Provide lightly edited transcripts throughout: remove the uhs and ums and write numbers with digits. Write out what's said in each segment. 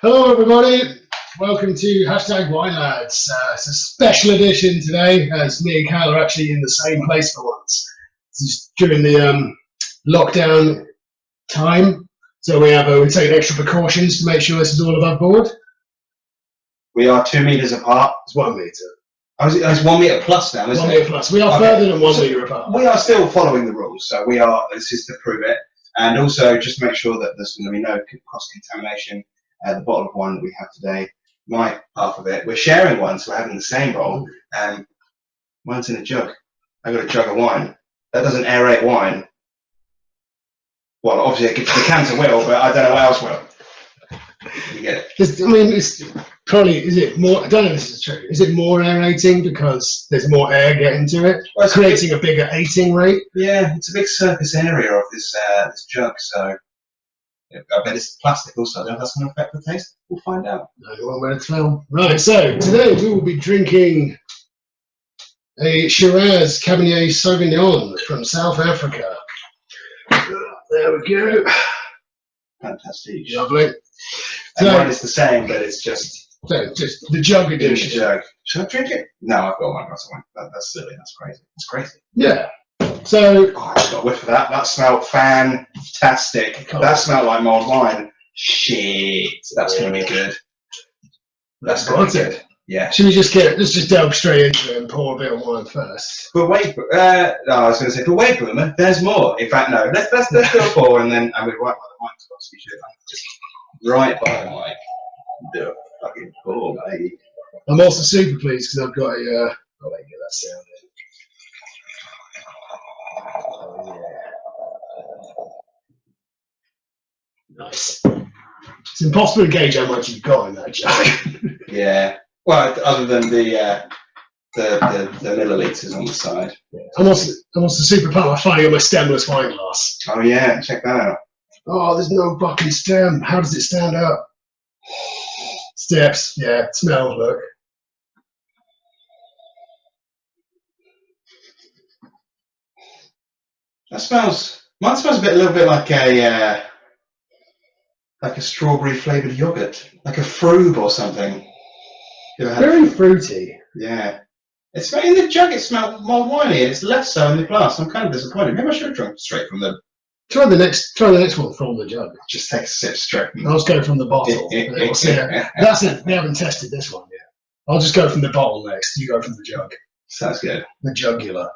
Hello everybody, welcome to #WINELADS. It's a special edition today as me and Kyle are actually in the same place for once. This is during the lockdown time, so we're taking extra precautions to make sure this is all above board. We are 2 meters apart. It's 1 meter. Oh, it's 1 meter plus now, isn't 1 it? meter plus. We are further than 1 meter apart. We are still following the rules, so we are. This is to prove it, and also just to make sure that there's going to be no cross-contamination. The bottle of wine that we have today, my half of it, we're sharing one, so we're having the same bowl, and mine's in a jug. I got a jug of wine. That doesn't aerate wine. Well, obviously the cancer will, but I don't know what else will. You get it? I mean, it's probably, is it more, I don't know if this is true, is it more aerating because there's more air getting to it, Well, creating a bigger ating rate? Yeah, it's a big surface area of this jug, so I bet it's plastic also. I don't know if that's going to affect the taste. We'll find out. No one way to tell. Right, so today we will be drinking a Shiraz Cabernet Sauvignon from South Africa. There we go. Fantastic. Lovely. And So, mine is the same, but it's just just the jug in the edition. jug. Should I drink it? No, I've got one glass of wine. That's silly. That's crazy. That's crazy. Yeah. So, Oh, I just got a whiff of that. That smelled fantastic. That smelled like mulled wine. Shit. That's going to be good. That's going to be good. Yeah. should we let's just delve straight into it and pour a bit of wine first. But wait, no, I was going to say, but wait, Boomer, there's more. In fact, no, let's do a pour and then, we're right by the wine spot, so you should just right by the wine. Do a fucking pour, baby. I'm also super pleased because I've got a, I'll let you get that sound in. Nice. It's impossible to gauge how much you've got in that jug. Yeah. Well, other than the milliliters on the side. I'm also super pumped. I'm finding on my stemless wine glass. Oh yeah, check that out. Oh, there's no fucking stem. How does it stand up? Steps. Yeah. Smell. Look. That smells. Mine smells a little bit like a strawberry flavored yogurt, like a frube or something. You ever had Very fruity. Yeah. It's in the jug. It smelled more winey. It's less so in the glass. I'm kind of disappointed. Maybe I should have drunk straight from the. Try the next one from the jug. Just take a sip straight. I'll just go from the bottle. We'll see. That's it. We haven't tested this one yet. I'll just go from the bottle next. You go from the jug. Sounds good. The jugular.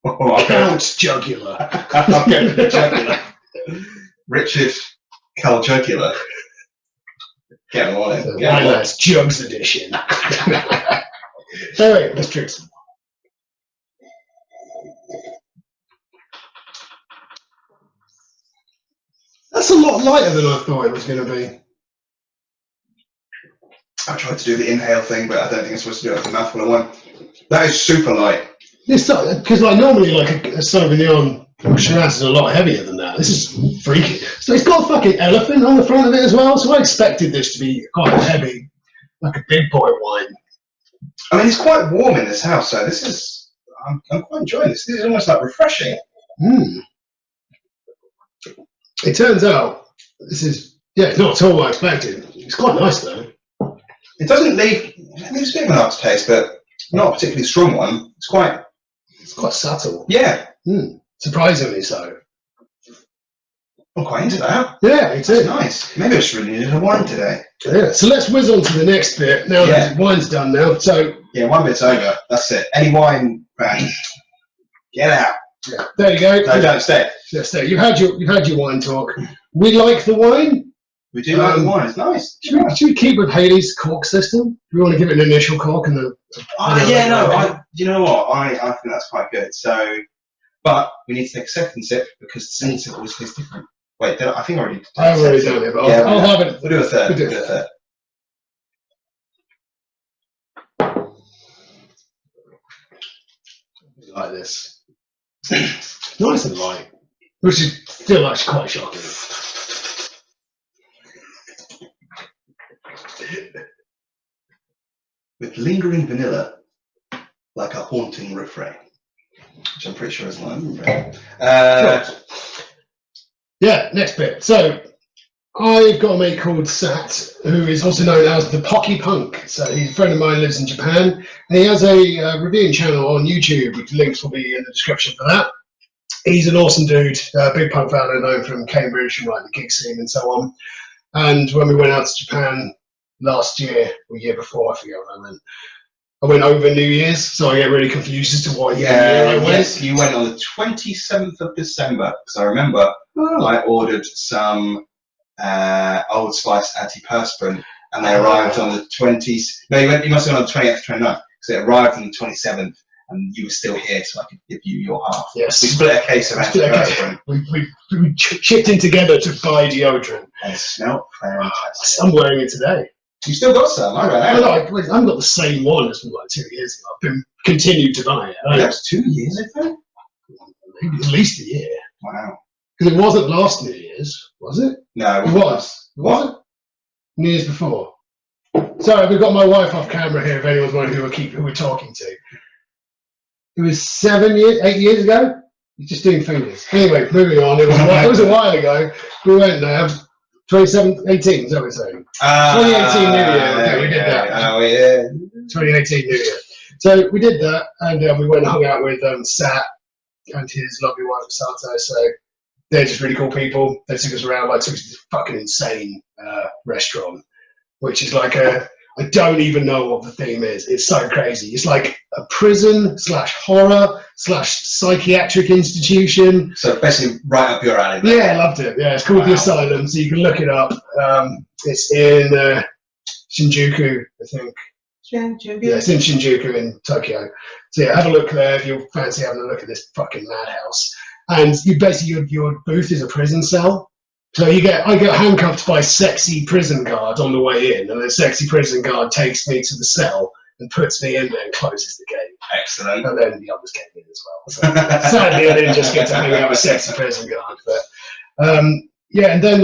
Oh, okay. Count jugular. Okay, the jugular. Richard Caljugular. Get on it. Get on it. Jugs edition. Anyway, let's drink some. That's a lot lighter than I thought it was going to be. I tried to do the inhale thing, but I don't think I'm supposed to do it with a mouthful of wine. That is super light. Because like normally like a Sauvignon or Shiraz is a lot heavier than that. This is freaky. So it's got a fucking elephant on the front of it as well. So I expected this to be quite heavy, like a big boy wine. I mean, it's quite warm in this house, so this is. I'm quite enjoying this. This is almost like refreshing. It turns out this is it's not at all what I expected. It's quite nice though. It doesn't leave. It leaves a bit of an aftertaste, but not a particularly strong one. It's quite subtle. Yeah. Surprisingly so. I'm quite into that. Yeah, me too. That's nice. Maybe I should really need a wine today. Yeah. So let's whiz on to the next bit. Now that the wine's done now. So yeah, one bit's over. That's it. Any wine fan, get out. Yeah. There you go. No, don't stay. Yeah, stay. You've had your wine talk. We like the wine. We do like the wine. It's nice. Should we keep with Haley's cork system? Do we want to give it an initial cork and the? You know what? I think that's quite good. So, but we need to take a second sip because the second sip always tastes different. Wait, I think I already did. I've already done it, but I'll have it. We'll do a third. We'll do a third. Like this. Nice and light, which is still actually quite shocking. With lingering vanilla, like a haunting refrain, which I'm pretty sure is like refrain. Yeah, next bit. So I've got a mate called Sat, who is also known as the Pocky Punk. So he's a friend of mine, lives in Japan, and he has a reviewing channel on YouTube, which links will be in the description for that. He's an awesome dude, big punk fan, known from Cambridge and like the gig scene and so on. And when we went out to Japan last year, or year before, I forget when I went over New Year's, so I get really confused as to what year I went. Yes, you went on the 27th of December, because I remember I ordered some Old Spice antiperspirant, and they arrived on the 20th. No, you must have gone on the 20th, 29th, because it arrived on the 27th, and you were still here, so I could give you your half. Yes. We split a case of antiperspirant. We chipped in together to buy deodorant. And it smelled fantastic. I'm wearing it today. You still got some? I ran out. I haven't got the same one as from like 2 years ago. I've been continued to buy it. That was 2 years ago? Maybe at least a year. Wow. Because it wasn't last New Year's, was it? No, It was. Was it? New Year's before. Sorry, we've got my wife off camera here if anyone's wondering who we're talking to. It was 8 years ago? You're just doing fingers. Anyway, moving on. It was a while ago. We went there. 2018, is that what we're saying? 2018 New Year. Okay, we did that. Oh, yeah. 2018 New Year. So we did that, and we went and hung out with Sat and his lovely wife, Sato. So they're just really cool people. They took us around, took us to this fucking insane restaurant, which is like I don't even know what the theme is. It's so crazy. It's like a prison / horror / psychiatric institution. So basically right up your alley. Yeah, I loved it. Yeah, it's called The Asylum, so you can look it up. It's in Shinjuku, I think. Shinjuku. Yeah, it's in Shinjuku in Tokyo. So yeah, have a look there if you fancy having a look at this fucking madhouse. And you basically, your booth is a prison cell. So I get handcuffed by sexy prison guard on the way in, and the sexy prison guard takes me to the cell and puts me in there and closes the gate. Excellent. And then the others came in as well. So sadly, I didn't just get to hang out with sexy prison guard. But yeah, and then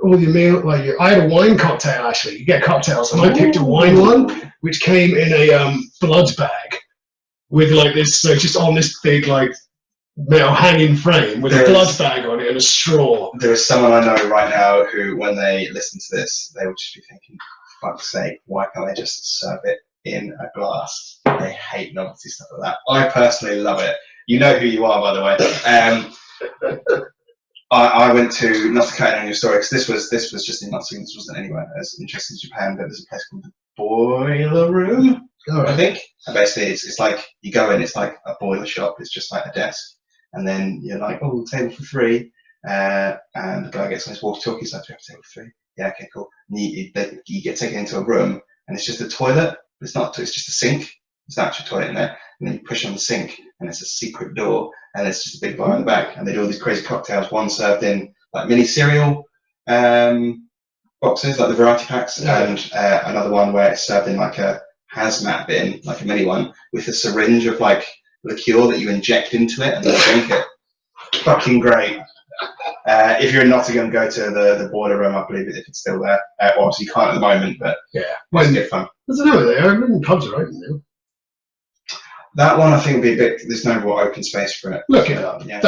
all your meal, I had a wine cocktail actually. You get cocktails, and I picked a wine one, which came in a blood bag with this, so just on this big metal hanging frame with a blood bag on it and a straw. There is someone I know right now who, when they listen to this, they will just be thinking, fuck's sake, why can't they just serve it in a glass? They hate novelty stuff like that. I personally love it. You know who you are, by the way. I went to, not to cut in on your story, because this was just in Nottingham. This wasn't anywhere as interesting as Japan, but there's a place called the Boiler Room, I think. And basically, it's like you go in, it's like a boiler shop. It's just like a desk. And then you're like, oh, table for 3. And the guy gets on his walkie-talkie, he's like, do you have a table for 3? Yeah, okay, cool. And you get taken into a room, and it's just a toilet. It's just a sink. There's an actual toilet in there. And then you push on the sink, and it's a secret door, and it's just a big bar in the back. And they do all these crazy cocktails, one served in mini cereal boxes, like the variety packs, and another one where it's served in a hazmat bin, like a mini one, with a syringe of liqueur that you inject into it and then drink it. Fucking great. If you're in Nottingham, go to the Boiler Room, I believe, if it's still there. Obviously, you can't at the moment, but yeah, it's good fun. I don't know, there are pubs are open now. That one, I think, would be a bit. There's no more open space for it. Look it up. Yeah.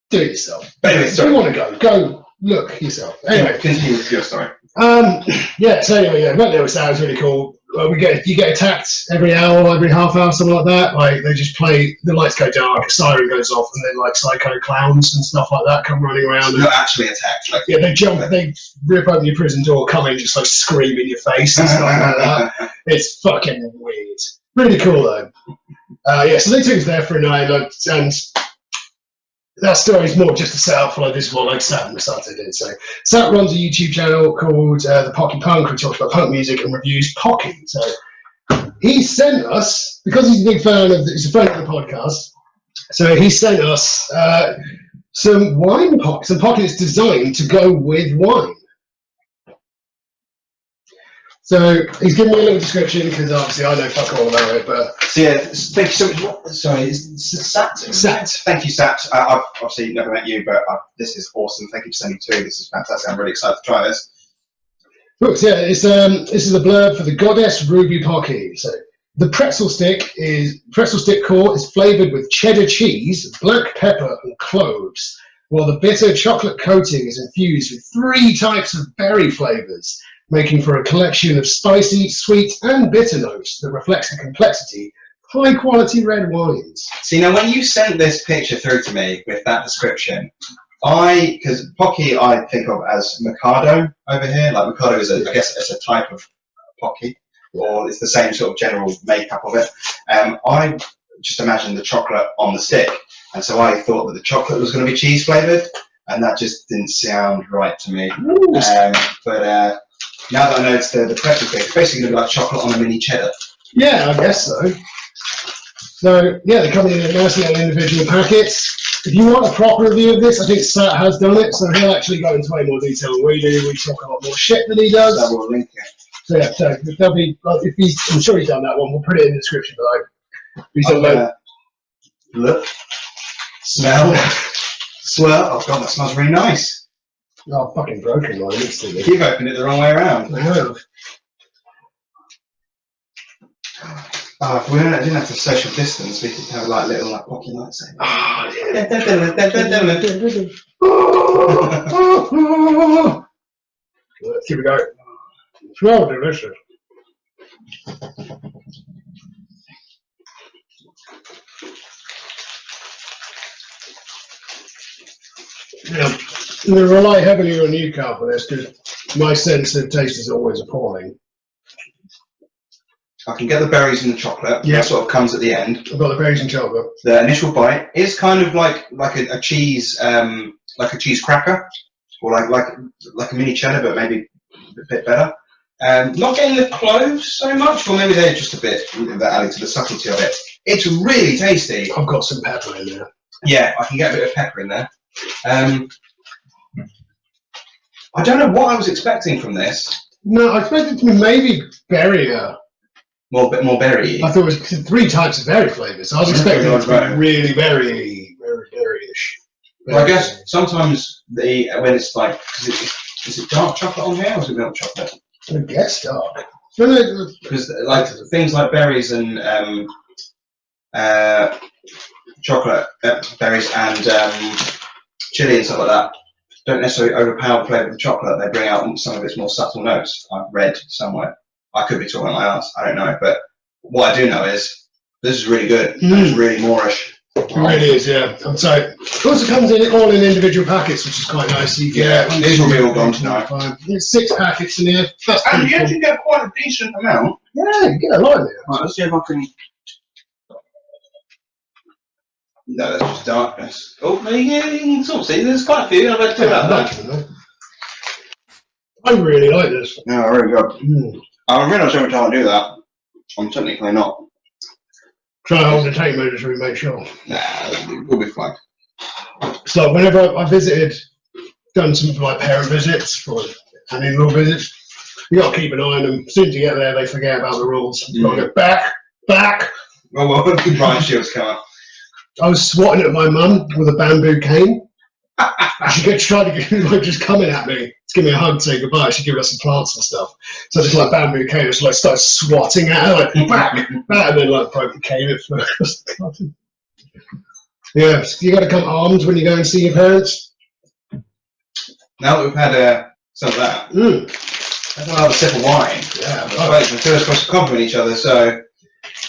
Do it yourself. But anyway, if you want to go look yourself. Anyway, continue with your story. Yeah. So anyway, went there with Sam. It was really cool. You get attacked every hour, every half hour, something like that. They just play. The lights go dark, a siren goes off, and then psycho clowns and stuff like that come running around. So not actually attacked. Yeah, they jump. They rip open your prison door, come in, just scream in your face and stuff like that. It's fucking weird. Really cool though. Yeah, so they took us there for a night, and that story is more just to set up for this is what Sat and Sato did. So Sat runs a YouTube channel called the Pocky Punk, who talks about punk music and reviews Pocky. So he sent us, because he's a big fan of, he's a friend of the podcast. So he sent us some wine pockets, some pockets designed to go with wine. So he's given me a little description because obviously I know fuck all about it, but so yeah, thank you so much. Sorry, it's Sat. Sat. Thank you, Sat. I've obviously never met you, but this is awesome. Thank you for sending 2. This is fantastic. I'm really excited to try this. Look, yeah, it's this is a blurb for the Goddess Ruby Pocky. So the pretzel stick core is flavored with cheddar cheese, black pepper, and cloves, while the bitter chocolate coating is infused with 3 types of berry flavours, making for a collection of spicy, sweet and bitter notes that reflects the complexity of high-quality red wines. See, now when you sent this picture through to me with that description, because Pocky I think of as Mikado over here, like Mikado is, I guess, it's a type of Pocky, or it's the same sort of general makeup of it. I just imagined the chocolate on the stick, and so I thought that the chocolate was going to be cheese flavoured, and that just didn't sound right to me. But now that I know it's the pretzel thing, it's basically going to be like chocolate on a mini cheddar. Yeah, I guess so. So, yeah, they come in nicely in individual packets. If you want a proper review of this, I think Sat has done it, so he'll actually go into way more detail than we do. We talk a lot more shit than he does. So we'll link it. So, yeah, so there'll be, if he's, I'm sure he's done that one, we'll put it in the description below. He's done look, smell, swirl. Oh god, that smells really nice. Oh, fucking broken line, instantly. You've opened it the wrong way around. I have. Oh, if we didn't have to social distance, we could have like little like Pocky lights. Oh, yeah. Here we go. Smell delicious. Yeah, I'm going to rely heavily on you, Carl, for this, because my sense of taste is always appalling. I can get the berries and the chocolate. Yeah. That sort of comes at the end. I've got the berries and chocolate. The initial bite is kind of like a cheese, like a cheese cracker, or like a mini cheddar, but maybe a bit better. Not getting the cloves so much, or maybe they're just a bit that adding to the subtlety of it. It's really tasty. I've got some pepper in there. Yeah, I can get a bit of pepper in there. I don't know what I was expecting from this. No, I expected it to be maybe berrier. More berry. I thought it was 3 types of berry flavours. So I was expecting it to be really berry-ish. Well, I guess sometimes when it's like, is it dark chocolate on here, or is it milk chocolate? I guess dark. Because like things like berries and chocolate, berries and chili and stuff like that don't necessarily overpower the flavour of the chocolate. They bring out some of its more subtle notes. I've read somewhere. I could be talking my ass. I don't know, but what I do know is this is really good. It's really Moorish. It really is, yeah. And so it also comes in all in individual packets, which is quite nice. So you get these will be all gone tonight. There's 6 packets in here. And you actually get quite a decent amount. Yeah, you get a lot in there. Right, let's see if I can. No, that's just darkness. Oh, yeah, you can sort of see. There's quite a few. I've had to that. I really like this. Yeah, very good. I realise every time I do that, I'm technically not. Try to hold the tape measure so we make sure. Nah, we'll be fine. So whenever I visited, done some like parent visits or and in-law visits, you got to keep an eye on them. As soon as you get there, they forget about the rules. You got to go back. Well, Brian Shields come up. I was swatting at my mum with a bamboo cane. She tried to just coming at me to give me a hug, say goodbye. She'd give us some plants and stuff. So I just like bamboo cane, just like started swatting at her, like back, and then like broke the cane at first. Yeah, you got to come armed when you go and see your parents. Now that we've had some of that, let's have a sip of wine. Yeah, Right, the two of us compliment each other, so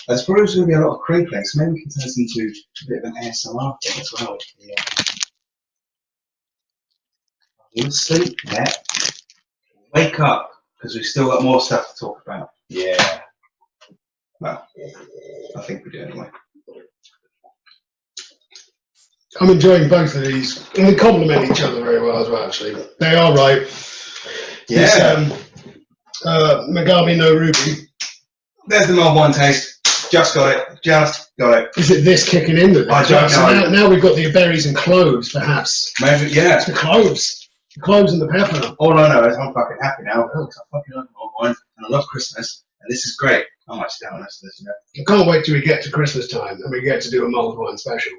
there's probably going to be a lot of crinkling, so maybe we can turn this into a bit of an ASMR thing as well. Yeah. You'll sleep yet? Wake up, because we've still got more stuff to talk about. Yeah. Well, I think we do anyway. I'm enjoying both of these. And they complement each other very well as well, actually. They are right. Yeah. This, Megami no Ruby. There's the mild wine taste. Just got it. Is it this kicking in with it? I don't know. Now we've got the berries and cloves, perhaps. Maybe, yeah. It's the cloves. The cloves and the pepper. All I know is I'm fucking happy now. Because I fucking love mild wine and I love Christmas. And this is great. I might sit down and listen to this, you know. I can't wait till we get to Christmas time and we get to do a mulled wine special.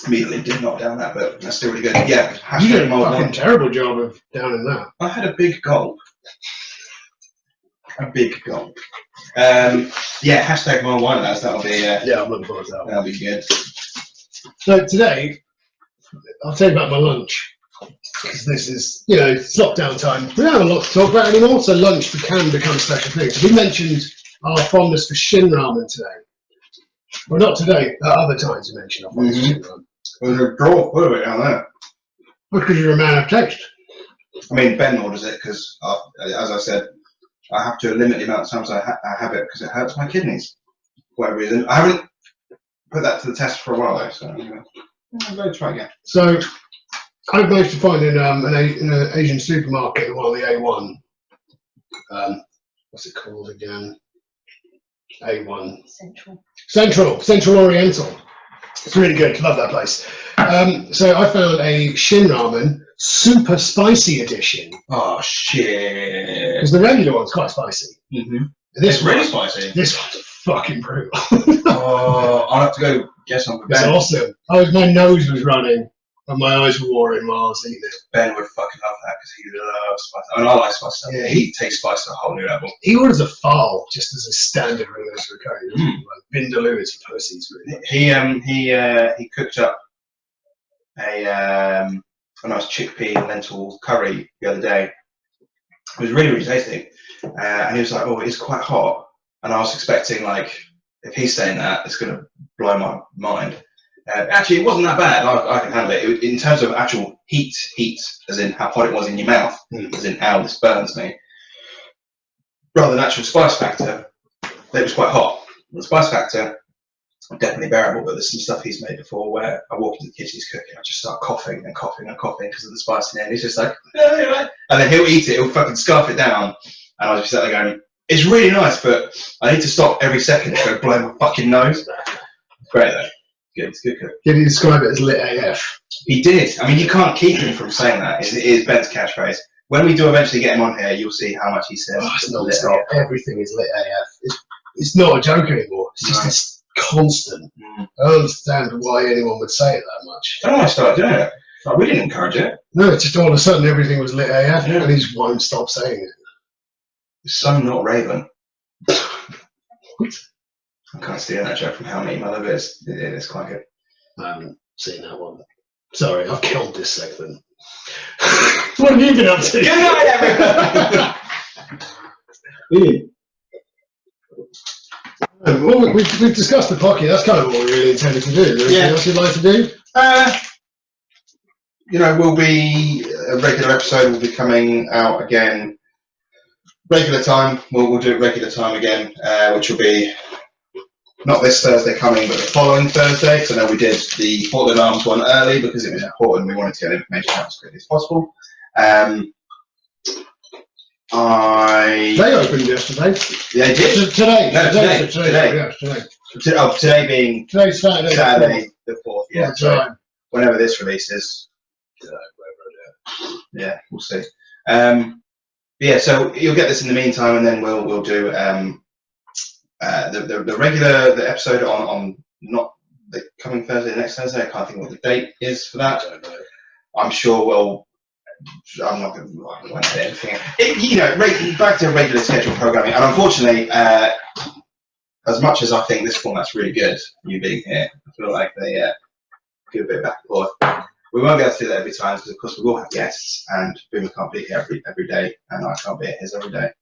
Immediately did knock down that, but that's still really good. Yeah. You did a fucking terrible job of downing that. I had a big gulp. A big gulp. Yeah, hashtag more wine lads. That'll be yeah, I'm looking forward to that. That'll be good. So today I'll tell you about my lunch. Because this is, you know, it's lockdown time. We don't have a lot to talk about anymore, so lunch can become a special thing. So we mentioned our fondness for shin ramen today. Well, not today, at other times we mentioned our fondness for shin ramen. There's a draw full of it down there. Well, because you're a man of taste. I mean, Ben orders it because, as I said, I have to limit the amount of times I have it because it hurts my kidneys. For whatever reason. I haven't put that to the test for a while though, so I'm going to try again. So I've managed to find in an Asian supermarket in one of the A1. What's it called again? A1. Central Oriental. It's really good. Love that place. So I found a shin ramen super spicy edition. Oh shit! Because the regular one's quite spicy. Mm-hmm. This it's really spicy. This one's fucking brutal. Oh, I'll have to go get some for Ben. It's awesome. My nose was running and my eyes were watering while I was eating it. Ben would fucking love that because he loves spice. I mean, I like spice stuff. Yeah, he takes spice to a whole new level. He orders a file just as a standard Ringos for curry. Like Vindaloo is for pussies, really. He cooked up a nice chickpea lentil curry the other day. It was really, really tasty. And he was like, "Oh, it's quite hot." And I was expecting, like, if he's saying that, it's going to blow my mind. Actually, it wasn't that bad. I can handle it. In terms of actual heat, as in how hot it was in your mouth, as in how this burns me, rather than actual spice factor, it was quite hot. The spice factor, definitely bearable, but there's some stuff he's made before where I walk into the kitchen, he's cooking, I just start coughing and coughing and coughing because of the spice in it, and he's just like, and then he'll eat it, he'll fucking scarf it down, and I was just sat there going, it's really nice, but I need to stop every second to go blow my fucking nose. Great though. Good, it's good cook. Did he describe it as lit AF? He did. I mean, you can't keep him from saying that. It is Ben's catchphrase. When we do eventually get him on here, you'll see how much he says. Oh, it's not lit AF. Everything is lit AF. It's not a joke anymore. It's just it's constant. I don't understand why anyone would say it that much. I don't know why I started doing it. Like, we didn't encourage it. No, it's just all of a sudden everything was lit AF, and he just won't stop saying it. It's so not Raven. I can't steal that joke from How Many Mother, but it's quite good. I haven't seen that one. Sorry, I've killed this segment. What have you been up to? Good night, everyone! Well, we've discussed the Pocky. That's kind of what we really intended to do. Is there anything else you'd like to do? You know, a regular episode will be coming out again. Regular time. We'll do it regular time again, which will be not this Thursday coming, but the following Thursday. Because I know we did the Portland Arms one early because it was important. We wanted to get information out as quickly as possible. They opened yesterday. They did? Today. No, today. Today being Today's Saturday the 4th. Yeah. So whenever this releases. Yeah, we'll see. Yeah, so you'll get this in the meantime, and then we'll do the regular episode on not the coming Thursday, next Thursday. I can't think what the date is for that. I'm sure I'm not going to say anything. Back to regular scheduled programming, and unfortunately, as much as I think this format's really good, you being here, I feel like they do a bit back and forth. We won't be able to do that every time because, of course, we will have guests, and Boomer can't be here every day, and I can't be at his every day.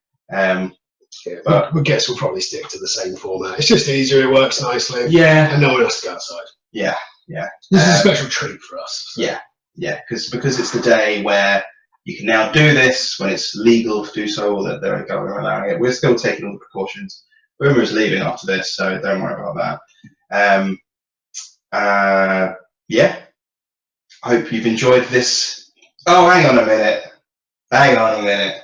But we guess we'll probably stick to the same format. It's just easier, it works nicely. Yeah. And no one has to go outside. Yeah. This is a special treat for us. So. Yeah, because it's the day where you can now do this, when it's legal to do so, or that they're allowing it. We're still taking all the precautions. Boomer is leaving after this, so don't worry about that. Yeah. I hope you've enjoyed this. Oh, hang on a minute.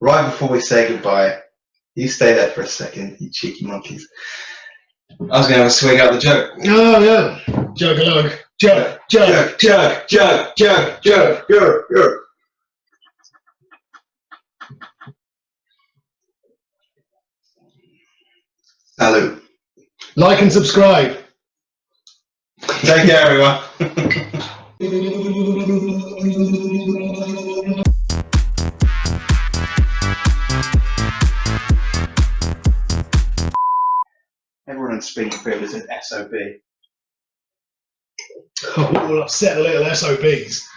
Right before we say goodbye, you stay there for a second, you cheeky monkeys. I was going to have a swing out the joke. Oh, yeah. Jug-a-lug. Jug. Salute. Like and subscribe. Take care, everyone. Everyone in Springfield is an SOB. will upset the little SOBs.